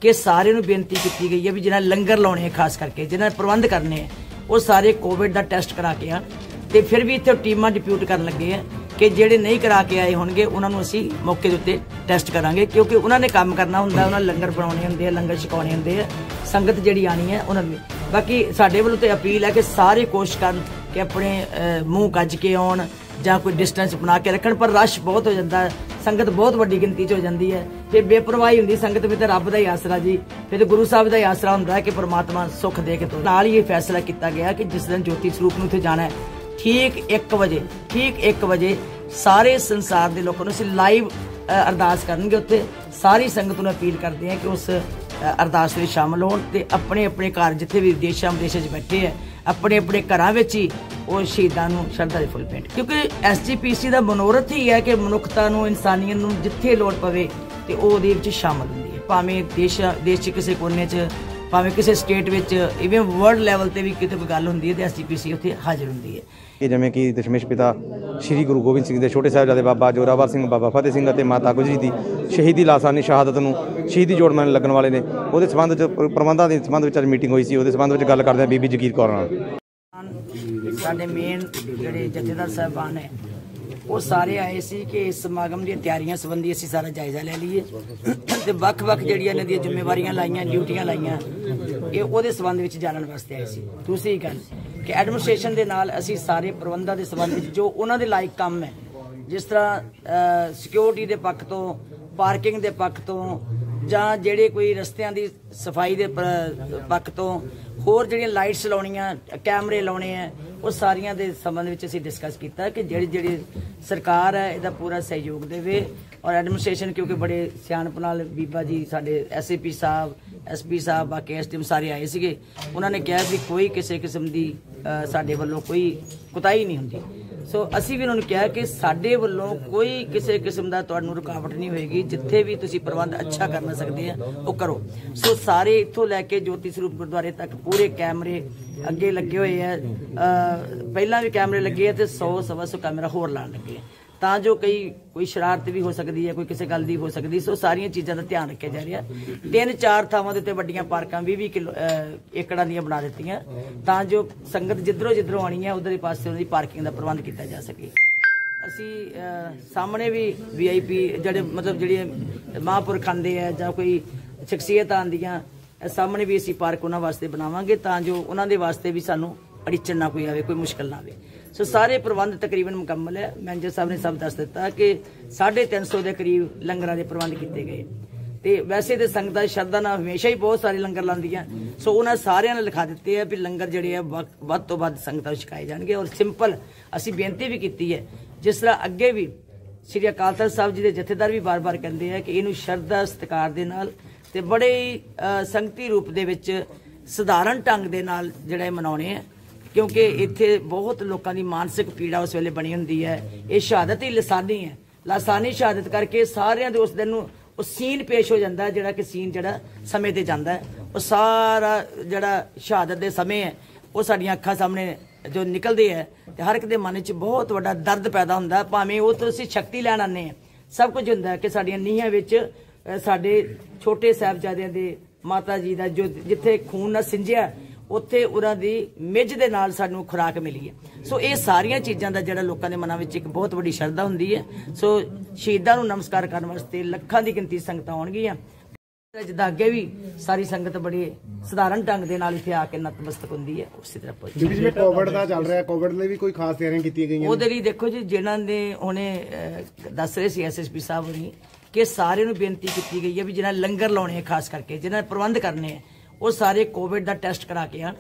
कि सारे नूं बेनती की गई है भी जिन्हें लंगर लाने खास करके जिन्हें प्रबंध करने हैं वो सारे कोविड का टेस्ट करा के आन ते फिर भी इत्थे टीमां डिप्यूट करन लगे हैं कि जिहड़े नहीं करा के आए होणगे उन्हां नूं असीं मौके दे उत्ते टेस्ट करांगे क्योंकि उन्होंने काम करना हुंदा उन्हां लंगर बनाने हुंदे आ लंगर छकाने हुंदे आ संगत जिहड़ी आनी है उन्हां नूं बाकी साडे वल्लों ते अपील है कि सारे कोशिश करन कि अपने मूँह कज के आउण ਜਾਂ कोई डिस्टेंस बना के रखण पर रश बहुत हो जाता है संगत बहुत वड्डी गिनती च हो जाती है फिर बेपरवाही हुंदी संगत में तो रब दा ही आसरा जी फिर गुरु साहब का ही आसरा हुंदा है कि परमात्मा सुख दे के तो नाल ही ये फैसला किया गया कि जिस दिन ज्योति स्वरूप नूं उत्थे जाना है ठीक 1 वजे सारे संसार के लोगों नूं लाइव अरदास करनगे उत्थे सारी संगत नूं अपील करते हैं कि उस अरदास में शामिल होण ते अपने अपने घर जिथे भी देशां विदेशां च बैठे है अपने अपने घरां विच ही वो शहीदां नूं शरधा दे फुल भेंट क्योंकि SGPC का मनोरथ ही है कि मनुखता नूं इंसानियत नूं जिथे लोड़ पवे ते ओह उहदे विच शामिल हुंदी है भावें देश च किसी कोने च भावें किसी state which even world level ते भी किते कोई गल हुंदी है ते SGPC उत्थे हाਜ਼ਰ हुंदी है। कि जिवें कि दशमेश पिता श्री गुरु गोबिंद सिंह दे छोटे साहिबजादे बाबा जोरावर सिंह बाबा फतेह सिंह ते माता गुजरी दी शहीदी लासानी शहादत नूं शहीदी जोड़ मन लगन वाले ने उहदे संबंध च प्रबंधां दे संबंध विच मीटिंग हुई सी उहदे संबंध विच गल करदे बीबी जगीर कौर नाल साडे मेन जिहड़े जथेदार साहबान है वो सारे आए सी कि इस समागम दी तैयारियां संबंधी असीं सारा जायजा ले लीए ते वख-वख जिहड़ियां इन्हां दी जिम्मेवारियां लाइयां ड्यूटियां लाइयां ये उहदे संबंध विच जानन वास्ते आए सी। दूसरी गल कि एडमिनिस्ट्रेशन दे नाल असीं सारे प्रबंधां दे संबंध विच जो उन्हां दे लायक काम है जिस तरह सिक्योरिटी दे पक्ष तो पार्किंग दे पक्ष तो जां जिहड़े कोई रस्तियां दी सफाई दे पक्ष तो होर जिहड़ियां लाइट्स लाउणियां कैमरे लाउणे है वो सारियां दे संबंध विच असीं डिस्कस कीता कि जिहड़ी सरकार है इहदा पूरा सहयोग देवे और एडमिनिस्ट्रेशन क्योंकि बड़े सियाणप नाल बीबा जी साडे SAP साहब SP साहब बाकी SDM सारे आए सीगे उन्होंने कहा भी कोई किसी किस्म की साडे वल्लों कोई कुताही नहीं हुंदी सो असीं भी उन्होंने कहा कि साडे वल्लों कोई किसी किस्म का तुहानूं रुकावट नहीं होएगी जिथे भी तुसीं प्रबंध अच्छा करना सकते हैं वो करो। सो सारे इत्थों लैके ज्योति स्वरूप गुरुद्वारे तक पूरे कैमरे अगे लगे हुए हैं पहला भी कैमरे लगे हैं तो 100-125 कैमरा होर लाण लगे हैं तां जो कोई शरारत भी हो सकती है कोई किसी गल दी हो सकती सो सारिया चीज़ों का ध्यान रखा जा रहा 3-4 थावां दे उत्ते वड्डियां पार्कां 20 एकड़ दी बना दित्तियां तां जो संगत जिधरों आनी है उधर पासे उहदी पार्किंग का प्रबंध किया जा सके। असी सामने भी VIP जिहड़े मतलब जिहड़े महापुरख आंदे है जां कोई शख्सियत आंदियां सामने भी असी पार्क उन्हां वास्ते बनावांगे तां जो उन्हां दे वास्ते भी सानूं अड़िचन ना कोई आवे कोई मुश्किल ना आवे। सो सारे प्रबंध तकरीबन मुकम्मल है मैनेजर साहब ने सब दस दिता कि 350 के करीब लंगरां दे प्रबंध किए गए ते वैसे तो संगतां श्रद्धा नाल हमेशा ही बहुत सारे लंगर लांदियां सो उन्हां सारियां ने लिखा दिते है भी लंगर जिहड़े है वध तो वध संगतां छकाए जाणगे और सिंपल असीं बेनती भी की है जिस तरह अगे भी श्री अकाल तख्त साहब जी के जथेदार भी बार बार कहते हैं कि इनू श्रद्धा सत्कार दे नाल ते बड़े संगती रूप दे विच सधारण ढंग दे नाल जिहड़े मनाउणे है क्योंकि इत्थे बहुत लोगों की मानसिक पीड़ा उस वेले बनी हुंदी है ये शहादत ही लासानी शहादत करके सारियां दे उस दिन वो सीन पेश हो जाता है जिहड़ा कि सीन जिहड़ा समय ते जांदा है वो सारा जिहड़ा शहादत दे समय है वो साडियां अखां सामने जो निकलदे है ते हर एक दे मन च बहुत वड्डा दर्द पैदा हुंदा है भावें वो तो असीं शक्ति लैण आने हैं सब कुछ हुंदा है कि साडियां नीहां विच साडे छोटे साहिबजादियां दे माता जी दा जो जिथे खून ना सिंझिया उत्थे उन्हां दी मिज दे नाल सानूं खुराक मिली है। सो ये सारियां चीज़ां दा जिहड़ा लोकां दे मनां विच एक बहुत वड्डी श्रद्धा हुंदी है। सो शहीदां नूं नमस्कार करन वास्ते लखां दी गिनती संगतां आउणगीआं जिद्दां अगे भी सारी संगत बड़ी सधारण ढंग दे नाल इत्थे आके नतमस्तक हुंदी है उसी तरह जिवें कोविड दा चल रहा कोविड लई भी कोई खास तैयारियां कीतियां गईयां ओहदे लई देखो जी जिन्हां ने हुणे दस रहे सी SSP साहब होनी कि सारे नूं बेनती की गई है भी जिन्हां लंगर लाउणे है खास करके जिन्हां प्रबंध करने हैं वो सारे कोविड का टेस्ट करा के आन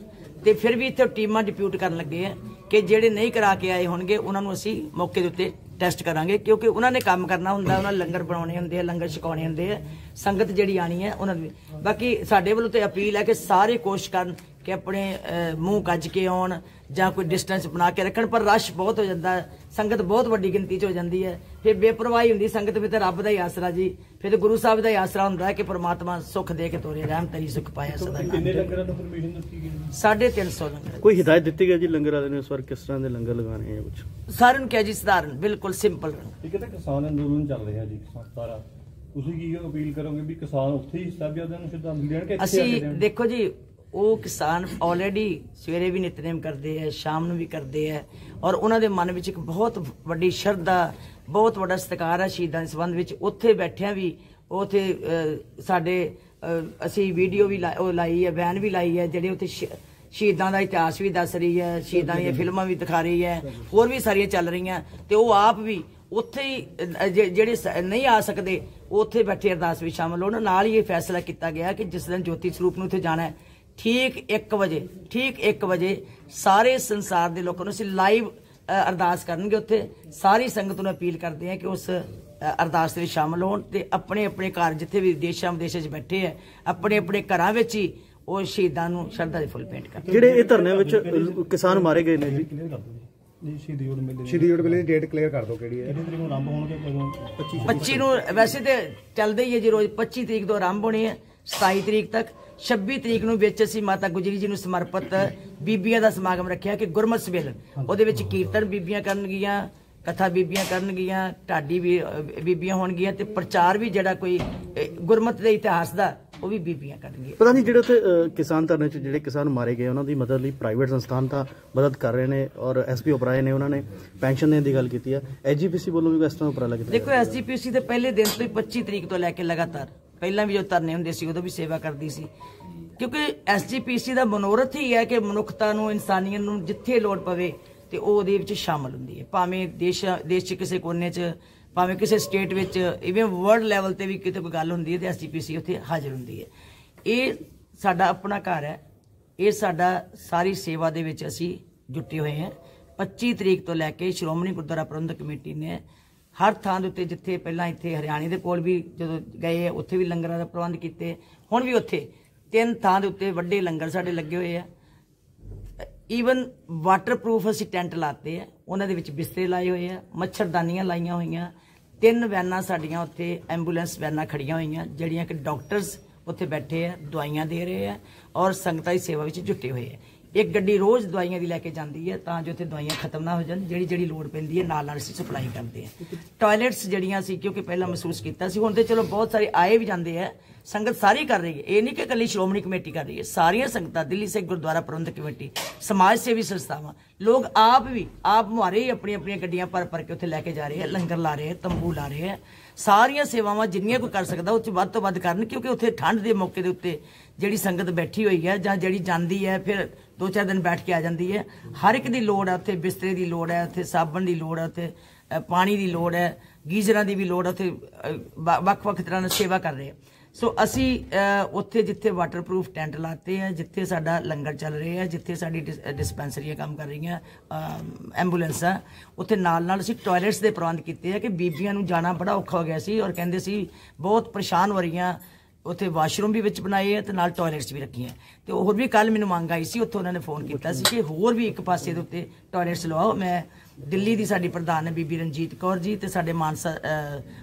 ते फिर भी इत्थे टीमां डिप्यूट करन लगे हैं कि जिहड़े नहीं करा के आए होणगे उन्हां नूं असीं मौके दे उत्ते टेस्ट करांगे क्योंकि उन्होंने काम करना हुंदा उन्हां लंगर बनाने हुंदे लंगर छकाने हुंदे संगत जिहड़ी आनी है उन्हां दी बाकी साडे वल्लों ते अपील है कि सारे कोशिश करन कि अपने मूँह कज के आउण जां कोई डिस्टेंस बना के रखण पर रश बहुत हो जाता है संगत बहुत वड्डी गिनती च हो जाती है फिर बेपरवाही हुंदी संगत में तो रब दा ही आसरा जी फिर गुरु साहब दा ही आसरा हुंदा है कि परमात्मा सुख दे के तोरे रहम तरी सुख पाया सदा 350 लंगर कोई हिदायत दी गई जी लंगर वाले ने इस बार किस तरह के लंगर लगाने हैं कुछ सारे क्या जी सधारण बिल्कुल सिंपल किसान अंदोलन चल रहा जी सारा ਤੁਸੀਂ ਕੀ ਅਪੀਲ ਕਰੋਗੇ ਵੀ ਕਿਸਾਨ ਉੱਥੇ ਹੀ ਸਾਹਿਬਜ਼ਾਦਿਆਂ ਨੂੰ ਸ਼ਰਧਾਂਜਲੀ ਦੇਣ ਕਿ ਇੱਥੇ ਆ ਕੇ ਅਸੀਂ ਦੇਣ? ਦੇਖੋ ਜੀ, ਉਹ ਕਿਸਾਨ ਆਲਰੇਡੀ ਸਵੇਰੇ ਵੀ ਨਿਤਨੇਮ ਕਰਦੇ ਆ, ਸ਼ਾਮ ਨੂੰ ਵੀ ਕਰਦੇ ਆ, ਔਰ ਉਹਨਾਂ ਦੇ ਮਨ ਵਿੱਚ ਇੱਕ ਬਹੁਤ ਵੱਡੀ ਸ਼ਰਧਾ, ਬਹੁਤ ਵੱਡਾ ਸਤਿਕਾਰ ਹੈ ਸ਼ਹੀਦਾਂ ਦੇ ਸੰਬੰਧ ਵਿੱਚ। ਉੱਥੇ ਬੈਠਿਆਂ ਵੀ ਉੱਥੇ ਸਾਡੇ ਅਸੀਂ ਵੀਡੀਓ ਵੀ ਲਾਈ ਹੈ, ਵੈਨ ਵੀ ਲਾਈ ਹੈ, ਜਿਹੜੇ ਉੱਥੇ ਸ਼ਹੀਦਾਂ ਦਾ ਇਤਿਹਾਸ ਵੀ ਦੱਸ ਰਹੀ ਹੈ, ਸ਼ਹੀਦਾਂ ਦੀਆਂ ਫਿਲਮਾਂ ਵੀ ਦਿਖਾ ਰਹੀ ਹੈ, ਹੋਰ ਵੀ ਸਾਰੀਆਂ ਚੱਲ ਰਹੀਆਂ। ਤੇ ਉਹ ਆਪ ਵੀ ਉੱਥੇ ਹੀ ਜਿਹੜੇ ਨਹੀਂ ਆ ਸਕਦੇ ਉੱਥੇ ਬੈਠੇ ਅਰਦਾਸ ਵਿੱਚ ਸ਼ਾਮਲ ਹੋਣ। ਨਾਲ ਹੀ ਇਹ ਫੈਸਲਾ ਕੀਤਾ ਗਿਆ ਕਿ ਜਿਸ ਦਿਨ ਜੋਤੀ ਸਰੂਪ ਨੂੰ ਉੱਥੇ ਜਾਣਾ ਹੈ, ਠੀਕ 1 ਵਜੇ ਸਾਰੇ ਸੰਸਾਰ ਦੇ ਲੋਕਾਂ ਨੂੰ ਅਸੀਂ ਲਾਈਵ ਅਰਦਾਸ ਕਰਨਗੇ ਉੱਥੇ। ਸਾਰੀ ਸੰਗਤ ਨੂੰ ਅਪੀਲ ਕਰਦੇ ਹਾਂ ਕਿ ਉਸ ਅਰਦਾਸ ਦੇ ਵਿੱਚ ਸ਼ਾਮਲ ਹੋਣ ਤੇ ਆਪਣੇ ਆਪਣੇ ਘਰ, ਜਿੱਥੇ ਵੀ ਦੇਸ਼ਾਂ ਵਿਦੇਸ਼ਾਂ 'ਚ ਬੈਠੇ ਆ, ਆਪਣੇ ਆਪਣੇ ਘਰਾਂ ਵਿੱਚ ਹੀ ਉਹ ਸ਼ਹੀਦਾਂ ਨੂੰ ਸ਼ਰਧਾ ਦੇ ਫੁੱਲ ਭੇਂਟ ਕਰਨ। ਜਿਹੜੇ ਇਹ ਧਰਨੇ ਵਿੱਚ ਕਿਸਾਨ ਮਾਰੇ ਗਏ ਨੇ ਜੀ, ਸ਼ਹੀਦੀ ਜੋੜ ਮੇਲੇ ਦੀ ਡੇਟ ਕਲੀਅਰ ਕਰ ਦਿਓ ਕਿਹੜੀ ਹੈ? 25 ਨੂੰ ਵੈਸੇ ਤੇ ਚੱਲਦੇ ਹੀ ਹੈ ਜੀ, ਰੋਜ਼ 25 ਤਰੀਕ ਤੋਂ ਆਰੰਭ ਹੋਣੇ ਹੈ 27 ਤਰੀਕ ਤੱਕ। 26 ਤਰੀਕ ਨੂੰ ਵਿੱਚ ਅਸੀਂ ਮਾਤਾ ਗੁਜਰੀ ਜੀ ਨੂੰ ਸਮਰਪਿਤ ਬੀਬੀਆਂ ਦਾ ਸਮਾਗਮ ਰੱਖਿਆ ਕਿ ਗੁਰਮਤਿ ਸੰਮੇਲਨ, ਉਹਦੇ ਵਿੱਚ ਕੀਰਤਨ ਬੀਬੀਆਂ ਕਰਨਗੀਆਂ, ਕਥਾ ਬੀਬੀਆਂ ਕਰਨਗੀਆਂ, ਢਾਡੀ ਵੀ ਬੀਬੀਆਂ ਹੋਣਗੀਆਂ ਤੇ ਪ੍ਰਚਾਰ ਵੀ ਜਿਹੜਾ ਕੋਈ ਗੁਰਮਤਿ ਦੇ ਇਤਿਹਾਸ ਦਾ ਉਹ ਵੀ ਬੀਬੀਆਂ ਕਰਨਗੀਆਂ। ਪਤਾ ਨਹੀਂ ਜਿਹੜੇ ਉੱਥੇ ਕਿਸਾਨ ਧਰਨੇ 'ਚ ਜਿਹੜੇ ਕਿਸਾਨ ਮਾਰੇ ਗਏ ਉਹਨਾਂ ਦੀ ਮਦਦ ਲਈ ਪ੍ਰਾਈਵੇਟ ਸੰਸਥਾਨ ਤਾਂ ਮਦਦ ਕਰ ਰਹੇ ਨੇ, ਔਰ ਐਸਪੀ ਉਪਰਾਏ ਨੇ ਉਹਨਾਂ ਨੇ ਪੈਨਸ਼ਨ ਦੇਣ ਦੀ ਗੱਲ ਕੀਤੀ ਹੈ। ਐਸਜੀਪੀਸੀ ਵੱਲੋਂ ਵੀ ਇਸ ਤਰ੍ਹਾਂ ਉਪਰਾਲਾ ਕੀਤਾ? ਦੇਖੋ, ਐਸਜੀਪੀਸੀ ਦੇ ਪਹਿਲੇ ਦਿਨ ਤੋਂ ਹੀ 25 ਤਰੀਕ ਤੋਂ ਲੈ ਕੇ ਲਗਾਤਾਰ, ਪਹਿਲਾਂ ਵੀ ਜੋ ਧਰਨੇ ਹੁੰਦੇ ਸੀ ਉਦੋਂ ਵੀ ਸੇਵਾ ਕਰਦੀ ਸੀ, ਕਿਉਂਕਿ ਐਸਜੀਪੀਸੀ ਦਾ ਮਨੋਰਥ ਹੀ ਹੈ ਕਿ ਮਨੁੱਖਤਾ ਨੂੰ, ਇਨਸਾਨੀਅਤ ਨੂੰ ਜਿੱਥੇ ਲੋੜ ਪਵੇ ਤੇ ਉਹ ਉਹਦੇ ਵਿੱਚ ਸ਼ਾਮਲ ਹੁੰਦੀ ਹੈ। ਭਾਵੇਂ ਦੇਸ਼ 'ਚ ਕਿਸੇ ਕੋਨੇ 'ਚ, ਭਾਵੇਂ ਕਿਸੇ ਸਟੇਟ ਵਿੱਚ, ਇਵਨ ਵਰਲਡ ਲੈਵਲ ਤੇ ਵੀ ਕਿਤੇ ਕੋਈ ਗੱਲ ਹੁੰਦੀ ਹੈ ਤੇ ਐਸਜੀਪੀਸੀ ਉੱਥੇ ਹਾਜ਼ਰ ਹੁੰਦੀ ਹੈ। ਇਹ ਸਾਡਾ ਆਪਣਾ ਘਰ ਹੈ, ਇਹ ਸਾਡਾ ਸਾਰੀ ਸੇਵਾ ਦੇ ਵਿੱਚ ਅਸੀਂ ਜੁਟੇ ਹੋਏ ਹਾਂ। 25 ਤਰੀਕ ਤੋਂ ਲੈ ਕੇ ਸ਼੍ਰੋਮਣੀ ਗੁਰਦੁਆਰਾ ਪ੍ਰਬੰਧਕ ਕਮੇਟੀ ਨੇ ਹਰ ਥਾਂ ਦੇ ਉੱਤੇ, ਜਿੱਥੇ ਪਹਿਲਾਂ ਇੱਥੇ ਹਰਿਆਣੇ ਦੇ ਕੋਲ ਵੀ ਜਦੋਂ ਗਏ ਉੱਥੇ ਵੀ ਲੰਗਰਾਂ ਦਾ ਪ੍ਰਬੰਧ ਕੀਤੇ, ਹੁਣ ਵੀ ਉੱਥੇ 3 ਥਾਂ ਦੇ ਉੱਤੇ ਵੱਡੇ ਲੰਗਰ ਸਾਡੇ ਲੱਗੇ ਹੋਏ ਆ। ਈਵਨ ਵਾਟਰਪ੍ਰੂਫ ਅਸੀਂ ਟੈਂਟ ਲਾਤੇ ਆ, ਉਹਨਾਂ ਦੇ ਵਿੱਚ ਬਿਸਤਰੇ ਲਾਏ ਹੋਏ ਆ, ਮੱਛਰਦਾਨੀਆਂ ਲਾਈਆਂ ਹੋਈਆਂ, 3 ਵੈਨਾਂ ਸਾਡੀਆਂ ਉੱਥੇ ਐਂਬੂਲੈਂਸ ਵੈਨਾਂ ਖੜੀਆਂ ਹੋਈਆਂ, ਜਿਹੜੀਆਂ ਕਿ ਡਾਕਟਰਸ ਉੱਥੇ ਬੈਠੇ ਆ, ਦਵਾਈਆਂ ਦੇ ਰਹੇ ਆ ਔਰ ਸੰਗਤਾਂ ਦੀ ਸੇਵਾ ਵਿੱਚ ਜੁਟੇ ਹੋਏ ਆ। ਇੱਕ ਗੱਡੀ ਰੋਜ਼ ਦਵਾਈਆਂ ਦੀ ਲੈ ਕੇ ਜਾਂਦੀ ਹੈ ਤਾਂ ਜੋ ਉੱਥੇ ਦਵਾਈਆਂ ਖਤਮ ਨਾ ਹੋ ਜਾਣ, ਜਿਹੜੀ ਲੋੜ ਪੈਂਦੀ ਹੈ ਨਾਲ ਅਸੀਂ ਸਪਲਾਈ ਕਰਦੇ ਹਾਂ। ਟਾਇਲਟਸ ਜਿਹੜੀਆਂ ਸੀ, ਕਿਉਂਕਿ ਪਹਿਲਾਂ ਮਹਿਸੂਸ ਕੀਤਾ ਸੀ, ਹੁਣ ਤੇ ਚਲੋ ਬਹੁਤ ਸਾਰੇ ਆਏ ਵੀ ਜਾਂਦੇ ਆ, ਸੰਗਤ ਸਾਰੀ ਕਰ ਰਹੀ ਹੈ। ਇਹ ਨਹੀਂ ਕਿ ਇਕੱਲੀ ਸ਼੍ਰੋਮਣੀ ਕਮੇਟੀ ਕਰ ਰਹੀ ਹੈ, ਸਾਰੀਆਂ ਸੰਗਤਾਂ, ਦਿੱਲੀ ਸਿੱਖ ਗੁਰਦੁਆਰਾ ਪ੍ਰਬੰਧਕ ਕਮੇਟੀ, ਸਮਾਜ ਸੇਵੀ ਸੰਸਥਾਵਾਂ, ਲੋਕ ਆਪ ਮੁਹਾਰੇ ਹੀ ਆਪਣੀਆਂ ਗੱਡੀਆਂ ਭਰ ਕੇ ਉੱਥੇ ਲੈ ਕੇ ਜਾ ਰਹੇ ਆ, ਲੰਗਰ ਲਾ ਰਹੇ ਆ, ਤੰਬੂ ਲਾ ਰਹੇ ਆ। ਸਾਰੀਆਂ ਸੇਵਾਵਾਂ ਜਿੰਨੀਆਂ ਕੋਈ ਕਰ ਸਕਦਾ ਉਹ 'ਚ ਵੱਧ ਤੋਂ ਵੱਧ ਕਰਨ, ਕਿਉਂਕਿ ਉੱਥੇ ਠੰਡ ਦੇ ਮੌਕੇ ਦੇ ਉੱਤੇ ਜਿਹੜੀ ਸੰਗਤ ਬੈਠੀ ਹੋਈ ਹੈ ਜਾਂ ਜਿਹੜੀ ਜਾਂਦੀ ਹੈ ਫਿਰ 2-4 ਦਿਨ ਬੈਠ ਕੇ ਆ ਜਾਂਦੀ ਹੈ, ਹਰ ਇੱਕ ਦੀ ਲੋੜ ਹੈ ਉੱਥੇ। ਬਿਸਤਰੇ ਦੀ ਲੋੜ ਹੈ ਉੱਥੇ, ਸਾਬਣ ਦੀ ਲੋੜ ਹੈ ਉੱਥੇ, ਪਾਣੀ ਦੀ ਲੋੜ ਹੈ, ਗੀਜ਼ਰਾਂ ਦੀ ਵੀ ਲੋੜ ਹੈ ਉੱਥੇ, ਵੱਖ-ਵੱਖ ਤਰ੍ਹਾਂ ਨਾਲ ਸੇਵਾ ਕਰ ਰਹੇ ਆ। ਸੋ ਅਸੀਂ ਉੱਥੇ ਜਿੱਥੇ ਵਾਟਰਪ੍ਰੂਫ ਟੈਂਟ ਲਾਤੇ ਆ, ਜਿੱਥੇ ਸਾਡਾ ਲੰਗਰ ਚੱਲ ਰਿਹਾ, ਜਿੱਥੇ ਸਾਡੀ ਡਿਸਪੈਂਸਰੀਆਂ ਕੰਮ ਕਰ ਰਹੀਆਂ, ਐਂਬੂਲੈਂਸਾਂ, ਉੱਥੇ ਨਾਲ ਅਸੀਂ ਟਾਇਲਟਸ ਦੇ ਪ੍ਰਬੰਧ ਕੀਤੇ ਆ ਕਿ ਬੀਬੀਆਂ ਨੂੰ ਜਾਣਾ ਬੜਾ ਔਖਾ ਹੋ ਗਿਆ ਸੀ ਔਰ ਕਹਿੰਦੇ ਸੀ ਬਹੁਤ ਪਰੇਸ਼ਾਨ ਹੋ ਰਹੀਆਂ। ਉੱਥੇ ਵਾਸ਼ਰੂਮ ਵੀ ਵਿੱਚ ਬਣਾਏ ਆ ਤੇ ਨਾਲ ਟਾਇਲਟਸ ਵੀ ਰੱਖੀਆਂ। ਤੇ ਹੋਰ ਵੀ ਕੱਲ ਮੈਨੂੰ ਮੰਗ ਆਈ ਸੀ, ਉੱਥੋਂ ਉਹਨਾਂ ਨੇ ਫੋਨ ਕੀਤਾ ਸੀ ਕਿ ਹੋਰ ਵੀ ਇੱਕ ਪਾਸੇ ਦੇ ਉੱਤੇ ਟਾਇਲਟਸ ਲਵਾਓ। ਮੈਂ ਦਿੱਲੀ ਦੀ ਸਾਡੀ ਪ੍ਰਧਾਨ ਹੈ ਬੀਬੀ ਰਣਜੀਤ ਕੌਰ ਜੀ ਤੇ ਸਾਡੇ ਮਾਨਸਾ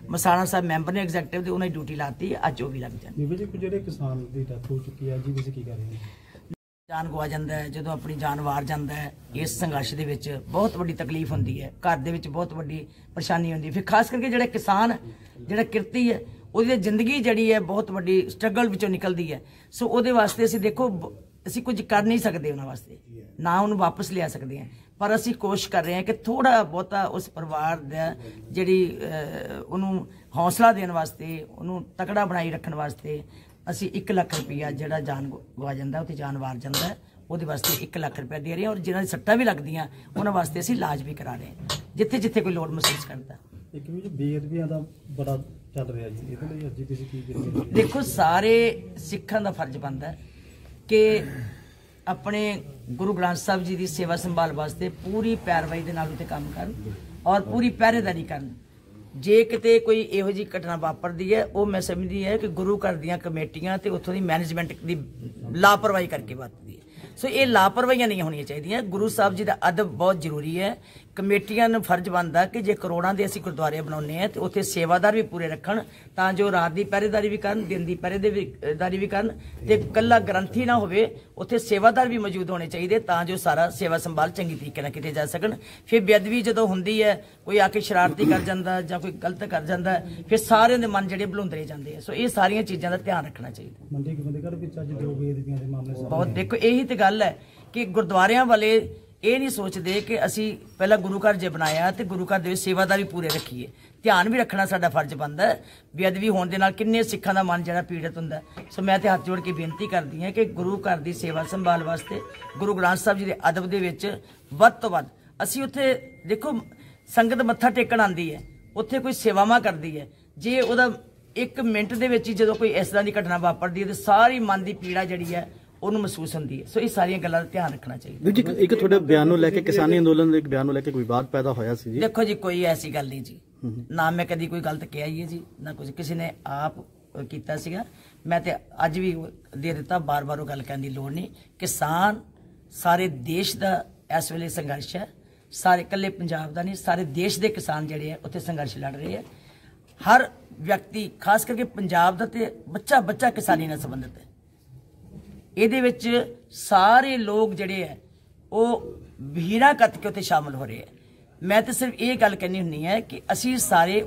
ਮਸਾਣਾ ਸਾਹਿਬ ਮੈਂਬਰ ਨੇ ਐਗਜ਼ੈਕਟਿਵ ਤੇ ਉਹਨਾਂ ਦੀ ਡਿਊਟੀ ਲਾਤੀ, ਅੱਜ ਉਹ ਵੀ ਲੱਗ ਜਾਣ। ਬੀਬੀ ਜੀ, ਜਿਹੜੇ ਕਿਸਾਨ ਦੀ ਡੈਥ ਹੋ ਚੁੱਕੀ ਹੈ ਜੀ, ਤੁਸੀਂ ਕੀ ਕਰ ਰਹੇ ਹੋ? ਜਾਨ ਗਵਾ ਜਾਂਦਾ ਹੈ, ਜਦੋਂ ਆਪਣੀ ਜਾਨ ਵਾਰ ਜਾਂਦਾ ਹੈ, ਇਸ ਸੰਘਰਸ਼ ਦੇ ਵਿੱਚ ਬਹੁਤ ਵੱਡੀ ਤਕਲੀਫ ਹੁੰਦੀ ਹੈ, ਘਰ ਦੇ ਵਿੱਚ ਬਹੁਤ ਵੱਡੀ ਪਰੇਸ਼ਾਨੀ ਹੁੰਦੀ ਹੈ। ਫਿਰ ਖਾਸ ਕਰਕੇ ਜਿਹੜਾ ਕਿਸਾਨ, ਜਿਹੜਾ ਕਿਰਤੀ ਹੈ, ਉਹਦੀ ਜ਼ਿੰਦਗੀ ਜਿਹੜੀ ਹੈ ਬਹੁਤ ਵੱਡੀ ਸਟਰਗਲ ਵਿੱਚੋਂ ਨਿਕਲਦੀ ਹੈ। ਸੋ ਉਹਦੇ ਵਾਸਤੇ ਅਸੀਂ ਦੇਖੋ, ਅਸੀਂ ਕੁਝ ਕਰ ਨਹੀਂ ਸਕਦੇ ਉਹਨਾਂ ਵਾਸਤੇ, ਨਾ ਉਹਨੂੰ ਵਾਪਸ ਲਿਆ ਸਕਦੇ ਹਾਂ, ਪਰ ਅਸੀਂ ਕੋਸ਼ਿਸ਼ ਕਰ ਰਹੇ ਹਾਂ ਕਿ ਥੋੜਾ ਬਹੁਤਾ ਉਸ ਪਰਿਵਾਰ ਦਾ ਜਿਹੜੀ ਉਹਨੂੰ ਹੌਸਲਾ ਦੇਣ ਵਾਸਤੇ, ਉਹਨੂੰ ਤਕੜਾ ਬਣਾਈ ਰੱਖਣ ਵਾਸਤੇ ਅਸੀਂ 1 ਲੱਖ ਰੁਪਇਆ ਜਿਹੜਾ ਜਾਨ ਗਵਾ ਜਾਂਦਾ, ਉੱਥੇ ਜਾਨ ਵਾਰ ਜਾਂਦਾ, ਉਹਦੇ ਵਾਸਤੇ 1 ਲੱਖ ਰੁਪਇਆ ਦੇ ਰਹੇ ਹਾਂ। ਔਰ ਜਿਹਨਾਂ ਦੀ ਸੱਟਾਂ ਵੀ ਲੱਗਦੀਆਂ ਉਹਨਾਂ ਵਾਸਤੇ ਅਸੀਂ ਇਲਾਜ ਵੀ ਕਰਾ ਰਹੇ ਹਾਂ, ਜਿੱਥੇ ਕੋਈ ਲੋੜ ਮਹਿਸੂਸ ਕਰਦਾ। ਇੱਕ ਵੀ ਬੇਅਦਬੀਆਂ ਦਾ ਬੜਾ ਚੱਲ ਰਿਹਾ ਜੀ, ਇਹਦੇ ਲਈ ਅੱਜ ਤੁਸੀਂ ਕੀ ਕਰੀਏ? ਦੇਖੋ, ਸਾਰੇ ਸਿੱਖਾਂ ਦਾ ਫਰਜ਼ ਬਣਦਾ ਕਿ ਆਪਣੇ ਗੁਰੂ ਗ੍ਰੰਥ ਸਾਹਿਬ ਜੀ ਦੀ ਸੇਵਾ ਸੰਭਾਲ ਵਾਸਤੇ ਪੂਰੀ ਪੈਰਵਾਈ ਦੇ ਨਾਲ ਉੱਤੇ ਕੰਮ ਕਰਨ ਔਰ ਪੂਰੀ ਪਹਿਰੇਦਾਰੀ ਕਰਨ। ਜੇ ਕਿਤੇ ਕੋਈ ਇਹੋ ਜਿਹੀ ਘਟਨਾ ਵਾਪਰਦੀ ਹੈ, ਉਹ ਮੈਂ ਸਮਝਦੀ ਹੈ ਕਿ ਗੁਰੂ ਘਰ ਦੀਆਂ ਕਮੇਟੀਆਂ ਤੇ ਉੱਥੋਂ ਦੀ ਮੈਨੇਜਮੈਂਟ ਦੀ ਲਾਪਰਵਾਹੀ ਕਰਕੇ ਵਾਪਰਦੀ ਹੈ। ਸੋ ਇਹ ਲਾਪਰਵਾਹੀਆਂ ਨਹੀਂ ਹੋਣੀਆਂ ਚਾਹੀਦੀਆਂ। ਗੁਰੂ ਸਾਹਿਬ ਜੀ ਦਾ ਅਦਬ ਬਹੁਤ ਜ਼ਰੂਰੀ ਹੈ। ਕਮੇਟੀਆਂ ਨੂੰ ਫਰਜ਼ ਬਣਦਾ ਕਿ ਜੇ ਕਰੋੜਾਂ ਦੇ ਅਸੀਂ ਗੁਰਦੁਆਰੇ ਬਣਾਉਂਦੇ ਆ ਤੇ ਉੱਥੇ ਸੇਵਾਦਾਰ ਵੀ ਪੂਰੇ ਰੱਖਣ ਤਾਂ ਜੋ ਰਾਤ ਦੀ ਪਹਿਰੇਦਾਰੀ ਵੀ ਕਰਨ, ਦਿਨ ਦੀ ਪਹਿਰੇਦਾਰੀ ਵੀ ਕਰਨ ਤੇ ਕੱਲਾ ਗ੍ਰੰਥੀ ਨਾ ਹੋਵੇ, ਉੱਥੇ ਸੇਵਾਦਾਰ ਵੀ ਮੌਜੂਦ ਹੋਣੇ ਚਾਹੀਦੇ ਤਾਂ ਜੋ ਸਾਰਾ ਸੇਵਾ ਸੰਭਾਲ ਚੰਗੀ ਤਰੀਕੇ ਨਾਲ ਕੀਤੇ ਜਾ ਸਕਣ। ਫਿਰ ਬੇਅਦਬੀ ਜਦੋਂ ਹੁੰਦੀ ਹੈ, ਕੋਈ ਆ ਕੇ ਸ਼ਰਾਰਤੀ ਕਰ ਜਾਂਦਾ ਜਾਂ ਕੋਈ ਗਲਤ ਕਰ ਜਾਂਦਾ, ਫਿਰ ਸਾਰਿਆਂ ਦੇ ਮਨ ਜਿਹੜੇ ਭੁਲੰਦਰੇ ਜਾਂਦੇ ਆ। ਸੋ ਇਹ ਸਾਰੀਆਂ ਚੀਜ਼ਾਂ ਦਾ ਧਿਆਨ ਰੱਖਣਾ ਚਾਹੀਦਾ। ਮੰਡੀ ਗੋਬਿੰਦਗੜ੍ਹ ਵਿੱਚ ਅੱਜ 2 ਬੇਅਦਬੀਆਂ ਦੇ ਮਾਮਲੇ ਬਹੁਤ ਦੇਖੋ, ਇਹੀ ਤੇ ਗੱਲ ਹੈ ਕਿ ਗੁਰਦੁਆਰਿਆਂ ਵਾਲੇ ਇਹ ਨਹੀਂ ਸੋਚਦੇ ਕਿ ਅਸੀਂ ਪਹਿਲਾਂ ਗੁਰੂ ਘਰ ਜੇ ਬਣਾਇਆ ਤੇ ਗੁਰੂ ਘਰ ਦੇ ਵਿੱਚ ਸੇਵਾਦਾਰ ਵੀ ਪੂਰੇ ਰੱਖੀਏ। ਧਿਆਨ ਵੀ ਰੱਖਣਾ ਸਾਡਾ ਫਰਜ਼ ਬਣਦਾ ਹੈ। ਬੇਅਦਬੀ ਹੋਣ ਦੇ ਨਾਲ ਕਿੰਨੇ ਸਿੱਖਾਂ ਦਾ ਮਨ ਜਿਹੜਾ ਪੀੜਤ ਹੁੰਦਾ। ਸੋ ਮੈਂ ਤੇ ਹੱਥ ਜੋੜ ਕੇ ਬੇਨਤੀ ਕਰਦੀ ਹਾਂ ਕਿ ਗੁਰੂ ਘਰ ਦੀ ਸੇਵਾ ਸੰਭਾਲ ਵਾਸਤੇ ਗੁਰੂ ਗ੍ਰੰਥ ਸਾਹਿਬ ਜੀ ਦੇ ਅਦਬ ਦੇ ਵਿੱਚ ਵੱਧ ਤੋਂ ਵੱਧ ਅਸੀਂ ਉੱਥੇ ਦੇਖੋ ਸੰਗਤ ਮੱਥਾ ਟੇਕਣ ਆਉਂਦੀ ਹੈ, ਉੱਥੇ ਕੋਈ ਸੇਵਾਵਾਂ ਕਰਦੀ ਹੈ, ਜੇ ਉਹਦਾ 1 ਮਿੰਟ ਦੇ ਵਿੱਚ ਹੀ ਜਦੋਂ ਕੋਈ ਇਸ ਤਰ੍ਹਾਂ ਦੀ ਘਟਨਾ ਵਾਪਰਦੀ ਹੈ ਤੇ ਸਾਰੀ ਮਨ ਦੀ ਪੀੜਾ ਜਿਹੜੀ ਹੈ ਉਹਨੂੰ ਮਹਿਸੂਸ ਹੁੰਦੀ ਹੈ। ਸੋ ਇਹ ਸਾਰੀਆਂ ਗੱਲਾਂ ਦਾ ਧਿਆਨ ਰੱਖਣਾ ਚਾਹੀਦਾ। ਵੀਰ ਜੀ, ਇੱਕ ਤੁਹਾਡੇ ਬਿਆਨ ਨੂੰ ਲੈ ਕੇ ਕਿਸਾਨੀ ਅੰਦੋਲਨ ਦੇ ਇੱਕ ਬਿਆਨ ਨੂੰ ਲੈ ਕੇ ਕੋਈ ਵਿਵਾਦ ਪੈਦਾ ਹੋਇਆ ਸੀ ਜੀ? ਦੇਖੋ ਜੀ, ਕੋਈ ਐਸੀ ਗੱਲ ਨਹੀਂ ਜੀ, ਨਾ ਮੈਂ ਕਦੀ ਕੋਈ ਗਲਤ ਕਿਹਾ ਹੀ ਹੈ ਜੀ, ਨਾ ਕੁਝ ਕਿਸੇ ਨੇ ਆਪ ਕੀਤਾ ਸੀਗਾ। ਮੈਂ ਤੇ ਅੱਜ ਵੀ ਦੇ ਦਿੱਤਾ, ਬਾਰ-ਬਾਰ ਉਹ ਗੱਲ ਕਰਨ ਦੀ ਲੋੜ ਨਹੀਂ। ਕਿਸਾਨ ਸਾਰੇ ਦੇਸ਼ ਦਾ ਇਸ ਵੇਲੇ ਸੰਘਰਸ਼ ਹੈ, ਸਾਰੇ ਇਕੱਲੇ ਪੰਜਾਬ ਦਾ ਨਹੀਂ, ਸਾਰੇ ਦੇਸ਼ ਦੇ ਕਿਸਾਨ ਜਿਹੜੇ ਆ ਉੱਥੇ ਸੰਘਰਸ਼ ਲੜ ਰਹੇ ਆ। ਹਰ ਵਿਅਕਤੀ, ਖਾਸ ਕਰਕੇ ਪੰਜਾਬ ਦਾ ਤੇ ਬੱਚਾ ਕਿਸਾਨੀ ਨਾਲ ਸੰਬੰਧਿਤ ਹੈ। ਇਹਦੇ ਵਿੱਚ ਸਾਰੇ ਲੋਕ ਜਿਹੜੇ ਹੈ ਉਹ ਵੀਰਾਂ ਕੱਤ ਕੇ ਉੱਤੇ ਸ਼ਾਮਲ ਹੋ ਰਹੇ ਹੈ। ਮੈਂ ਤਾਂ ਸਿਰਫ ਇਹ ਗੱਲ ਕਹਿਣੀ ਹੁੰਦੀ ਹੈ ਕਿ ਅਸੀਂ ਸਾਰੇ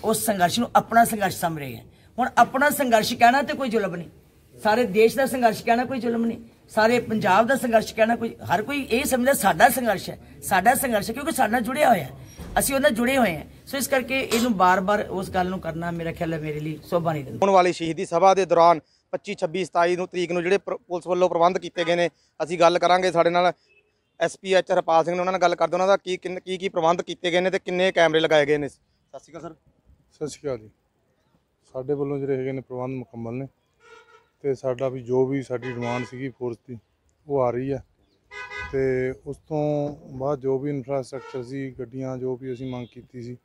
ਉਸ ਸੰਘਰਸ਼ ਨੂੰ ਆਪਣਾ ਸੰਘਰਸ਼ ਸਮਝ ਰਹੇ ਹਾਂ। ਹੁਣ ਆਪਣਾ ਸੰਘਰਸ਼ ਕਹਿਣਾ ਤੇ ਕੋਈ ਜ਼ੁਲਮ ਨਹੀਂ, ਸਾਰੇ ਦੇਸ਼ ਦਾ ਸੰਘਰਸ਼ ਕਹਿਣਾ ਕੋਈ ਜ਼ੁਲਮ ਨਹੀਂ, ਸਾਰੇ ਪੰਜਾਬ ਦਾ ਸੰਘਰਸ਼ ਕਹਿਣਾ ਹਰ ਕੋਈ ਇਹ ਸਮਝਦਾ ਸਾਡਾ ਸੰਘਰਸ਼ ਹੈ, ਕਿਉਂਕਿ ਸਾਡੇ ਨਾਲ ਜੁੜਿਆ ਹੋਇਆ ਹੈ, ਅਸੀਂ ਉਹਦੇ ਨਾਲ ਜੁੜੇ ਹੋਏ ਹਾਂ। ਸੋ ਇਸ ਕਰਕੇ ਇਹਨੂੰ ਬਾਰ-ਬਾਰ ਉਸ ਗੱਲ ਨੂੰ ਕਰਨਾ ਮੇਰਾ ਖਿਆਲ ਹੈ ਮੇਰੇ ਲਈ ਸ਼ੋਭਾ ਨਹੀਂ ਦਿੰਦਾ। ਹੋਣ ਵਾਲੀ ਸ਼ਹੀਦੀ ਸਭਾ ਦੇ ਦੌਰਾਨ 25, 26, 27 ਤਰੀਕ ਨੂੰ ਜਿਹੜੇ ਪੁਲਿਸ ਵੱਲੋਂ ਪ੍ਰਬੰਧ ਕੀਤੇ ਗਏ ਨੇ, ਅਸੀਂ ਗੱਲ ਕਰਾਂਗੇ। ਸਾਡੇ ਨਾਲ SPH ਹਰਪਾਲ ਸਿੰਘ ਨੇ, ਉਹਨਾਂ ਨਾਲ ਗੱਲ ਕਰਦੇ, ਉਹਨਾਂ ਦਾ ਕੀ ਪ੍ਰਬੰਧ ਕੀਤੇ ਗਏ ਨੇ ਤੇ ਕਿੰਨੇ ਕੈਮਰੇ ਲਗਾਏ ਗਏ ਨੇ। ਸਤਿ ਸ਼੍ਰੀ ਅਕਾਲ ਸਰ। ਸਤਿ ਸ਼੍ਰੀ ਅਕਾਲ ਜੀ। ਸਾਡੇ ਵੱਲੋਂ ਜਿਹੜੇ ਹੈਗੇ ਨੇ ਪ੍ਰਬੰਧ ਮੁਕੰਮਲ ਨੇ ਤੇ ਸਾਡਾ ਵੀ ਜੋ ਵੀ ਸਾਡੀ ਡਿਮਾਂਡ ਸੀਗੀ ਫੋਰਸ ਦੀ ਉਹ ਆ ਰਹੀ ਹੈ ਤੇ ਉਸ ਤੋਂ ਬਾਅਦ ਜੋ ਵੀ ਇਨਫਰਾਸਟ੍ਰਕਚਰ ਸੀ, ਗੱਡੀਆਂ, ਜੋ ਵੀ ਅਸੀਂ ਮੰਗ ਕੀਤੀ ਸੀ,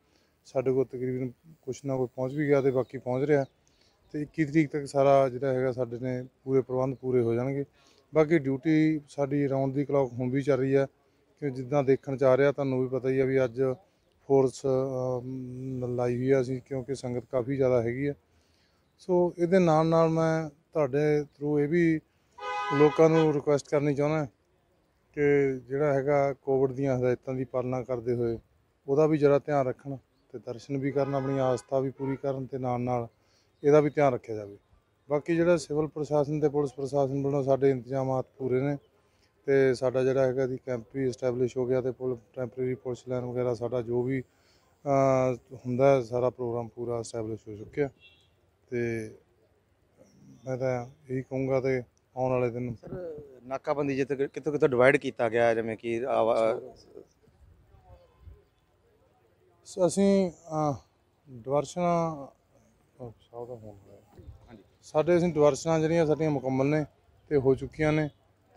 ਸਾਡੇ ਕੋਲ ਤਕਰੀਬਨ ਕੁਛ ਨਾ ਕੋਈ ਪਹੁੰਚ ਵੀ ਗਿਆ ਤੇ ਬਾਕੀ ਪਹੁੰਚ ਰਿਹਾ ਤੇ 21 ਤਰੀਕ ਤੱਕ ਸਾਰਾ ਜਿਹੜਾ ਹੈਗਾ ਸਾਡੇ ਨੇ ਪੂਰੇ ਪ੍ਰਬੰਧ ਪੂਰੇ ਹੋ ਜਾਣਗੇ। ਬਾਕੀ ਡਿਊਟੀ ਸਾਡੀ ਰਾਉਂਡ ਦੀ ਕਲੌਕ ਹੁਣ ਵੀ ਚੱਲ ਰਹੀ ਹੈ ਕਿ ਜਿੱਦਾਂ ਦੇਖਣ 'ਚ ਆ ਰਿਹਾ, ਤੁਹਾਨੂੰ ਵੀ ਪਤਾ ਹੀ ਆ ਵੀ ਅੱਜ ਫੋਰਸ ਲਾਈ ਹੋਈ ਆ ਅਸੀਂ, ਕਿਉਂਕਿ ਸੰਗਤ ਕਾਫੀ ਜ਼ਿਆਦਾ ਹੈਗੀ ਹੈ। ਸੋ ਇਹਦੇ ਨਾਲ ਨਾਲ ਮੈਂ ਤੁਹਾਡੇ ਥਰੂ ਇਹ ਵੀ ਲੋਕਾਂ ਨੂੰ ਰਿਕੁਐਸਟ ਕਰਨੀ ਚਾਹੁੰਦਾ ਕਿ ਜਿਹੜਾ ਹੈਗਾ ਕੋਵਿਡ ਦੀਆਂ ਹਦਾਇਤਾਂ ਦੀ ਪਾਲਣਾ ਕਰਦੇ ਹੋਏ ਉਹਦਾ ਵੀ ਜ਼ਰਾ ਧਿਆਨ ਰੱਖਣ ਤੇ ਦਰਸ਼ਨ ਵੀ ਕਰਨ, ਆਪਣੀ ਆਸਥਾ ਵੀ ਪੂਰੀ ਕਰਨ ਤੇ ਨਾਲ ਨਾਲ ਇਹਦਾ ਵੀ ਧਿਆਨ ਰੱਖਿਆ ਜਾਵੇ। ਬਾਕੀ ਜਿਹੜਾ ਸਿਵਲ ਪ੍ਰਸ਼ਾਸਨ ਤੇ ਪੁਲਿਸ ਪ੍ਰਸ਼ਾਸਨ ਵੱਲੋਂ ਸਾਡੇ ਇੰਤਜ਼ਾਮਾਤ ਪੂਰੇ ਨੇ ਤੇ ਸਾਡਾ ਜਿਹੜਾ ਹੈਗਾ ਦੀ ਕੈਂਪ ਵੀ ਐਸਟੈਬਲਿਸ਼ ਹੋ ਗਿਆ ਤੇ ਟੈਂਪਰੇਰੀ ਪੁਲਿਸ ਲਾਈਨ ਵਗੈਰਾ ਸਾਡਾ ਜੋ ਵੀ ਹੁੰਦਾ ਸਾਰਾ ਪ੍ਰੋਗਰਾਮ ਪੂਰਾ ਐਸਟੈਬਲਿਸ਼ ਹੋ ਚੁੱਕਿਆ ਤੇ ਮੈਂ ਤਾਂ ਇਹੀ ਕਹੂੰਗਾ ਤੇ ਆਉਣ ਵਾਲੇ ਦਿਨ ਨਾਕਾਬੰਦੀ ਜਿੱਥੇ ਕਿਤੋਂ ਡਿਵਾਈਡ ਕੀਤਾ ਗਿਆ, ਜਿਵੇਂ ਕਿ ਅਸੀਂ ਡਿਵਰਸ਼ਨਾਂ ਸਾਡੇ ਡਿਵਰਸ਼ਨਾਂ ਜਿਹੜੀਆਂ ਸਾਡੀਆਂ ਮੁਕੰਮਲ ਨੇ ਤੇ ਹੋ ਚੁੱਕੀਆਂ ਨੇ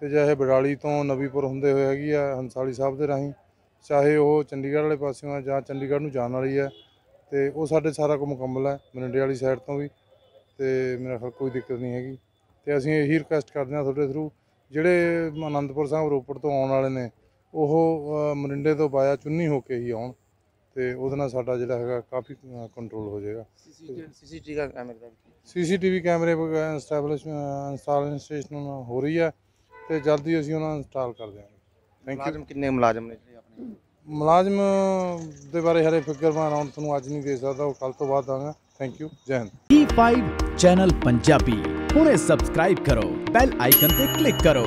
ਤੇ ਚਾਹੇ ਬਡਾਲੀ ਤੋਂ ਨਵੀਪੁਰ ਹੁੰਦੇ ਹੋਏ ਹੈਗੀ ਆ ਹੰਸਾਲੀ ਸਾਹਿਬ ਦੇ ਰਾਹੀਂ, ਚਾਹੇ ਉਹ ਚੰਡੀਗੜ੍ਹ ਵਾਲੇ ਪਾਸਿਓਂ ਆ ਜਾਂ ਚੰਡੀਗੜ੍ਹ ਨੂੰ ਜਾਣ ਵਾਲੀ ਹੈ ਤੇ ਉਹ ਸਾਡੇ ਸਾਰਾ ਕੁਝ ਮੁਕੰਮਲ ਹੈ। ਮਰਿੰਡੇ ਵਾਲੀ ਸਾਈਡ ਤੋਂ ਵੀ ਤੇ ਮੇਰਾ ਖਿਆਲ ਕੋਈ ਦਿੱਕਤ ਨਹੀਂ ਹੈਗੀ ਤੇ ਅਸੀਂ ਇਹੀ ਰਿਕੁਐਸਟ ਕਰਦੇ ਹਾਂ ਤੁਹਾਡੇ ਥਰੂ, ਜਿਹੜੇ ਅਨੰਦਪੁਰ ਸਾਹਿਬ ਰੋਪੜ ਤੋਂ ਆਉਣ ਵਾਲੇ ਨੇ ਉਹ ਮਰਿੰਡੇ ਤੋਂ ਬਾਇਆ ਚੁੰਨੀ ਹੋ ਕੇ ਹੀ ਆਉਣ ਤੇ ਉਹਦੇ ਨਾਲ ਸਾਡਾ ਜਿਹੜਾ ਹੈਗਾ ਕਾਫੀ ਕੰਟਰੋਲ ਹੋ ਜਾਏਗਾ। CCTV ਕੈਮਰੇ ਇੰਸਟਾਲੇਸ਼ਨ ਹੋ ਰਹੀ ਹੈ ਤੇ ਜਲਦੀ ਅਸੀਂ ਉਹਨਾਂ ਨੂੰ ਇੰਸਟਾਲ ਕਰ ਦਿਆਂਗੇ। Thank you. ਕਿੰਨੇ ਮੁਲਾਜ਼ਮ ਨੇ ਜਿਹੜੇ ਆਪਣੇ? ਮੁਲਾਜ਼ਮ ਦੇ ਬਾਰੇ ਹਰੇ ਫਿਗਰ ਮੈਂ ਅਰਾਊਂਡ ਤੁਹਾਨੂੰ ਅੱਜ ਨਹੀਂ ਦੇ ਸਕਦਾ, ਉਹ ਕੱਲ ਤੋਂ ਬਾਅਦ ਦਾਂਗਾ। Thank you. ਜੈ ਹਿੰਦ। E5 ਚੈਨਲ ਪੰਜਾਬੀ ਹੁਣੇ ਸਬਸਕ੍ਰਾਈਬ ਕਰੋ, ਬੈਲ ਆਈਕਨ ਤੇ ਕਲਿੱਕ ਕਰੋ।